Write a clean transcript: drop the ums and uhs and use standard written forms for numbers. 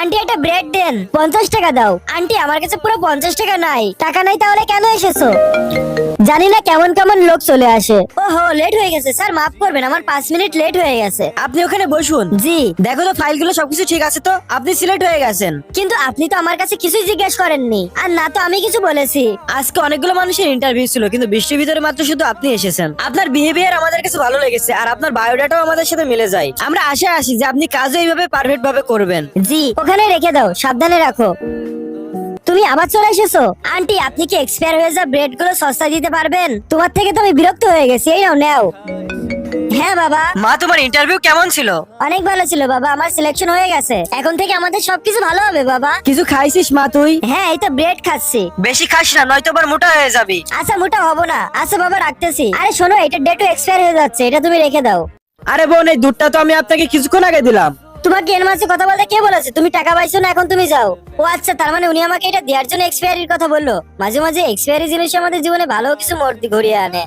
Aunty একটা bread দেন, 50 টাকা দাও। আন্টি আমার কাছে পুরো 50 টাকা নাই। টাকা নাই তাহলে কেন এসেছো? জানি না কেমন কেমন লোক চলে আসে। ওহো, লেট হয়ে গেছে স্যার, মাফ করবেন, আমার 5 মিনিট লেট হয়ে গেছে। আপনি ওখানে বসুন। জি। দেখো তো ফাইলগুলো সবকিছু ঠিক আছে তো? আপনি সিলেক্ট হয়ে গেছেন। কিন্তু আপনি তো আমার কাছে কিছুই জিজ্ঞেস করেননি, আর না তো আমি কিছু বলেছি। আজকে অনেকগুলো মানুষের ইন্টারভিউ ছিল, কিন্তু বৃষ্টির ভিতরে মাত্র শুধু আপনি এসেছেন। আপনার বিহেভিয়ার আমাদের কাছে ভালো লেগেছে, আর আপনার বায়োডাটাও আমাদের সাথে মিলে যায়। আমরা আশায় আসি যে আপনি কাজও এইভাবে পারফেক্ট ভাবে করবেন। জি, ওখানে রেখে দাও, সাবধানে রাখো। তুমি আবার চলে এসেছো। আন্টি আপনি কি এক্সপায়ার হয়ে যাওয়া ব্রেড গুলো সস্তা দিতে পারবেন? তোমার থেকে তো আমি বিরক্ত হয়ে গেছি, এই নাও নাও। হ্যাঁ বাবা। মা, তোমার ইন্টারভিউ কেমন ছিল? অনেক ভালো ছিল বাবা, আমার সিলেকশন হয়ে গেছে। এখন থেকে আমাদের সবকিছু ভালো হবে বাবা। কিছু খাইছিস মা তুই? হ্যাঁ, এই তো ব্রেড খাচ্ছি। বেশি খাস না, নয়তো আবার মোটা হয়ে যাবি। আচ্ছা, মোটা হবো না। আচ্ছা বাবা, রাখতেছি। আরে শোনো, এটা ডেটও এক্সপায়ার হয়ে যাচ্ছে, এটা তুমি রেখে দাও। আরে বোন, এই দুধটা তো আমি আপনাকে কিছুক্ষণ আগে দিলাম। তোমাকে এর মাঝে কথা বলতে কে বলেছে? তুমি টাকা পাইছো না, এখন তুমি যাও। ও আচ্ছা, তার মানে উনি আমাকে এটা দেওয়ার জন্য এক্সপায়ারির কথা বললো। মাঝে মাঝে এক্সপায়ারি জিনিস আমাদের জীবনে ভালো কিছু মোড় ঘুরিয়ে আনে।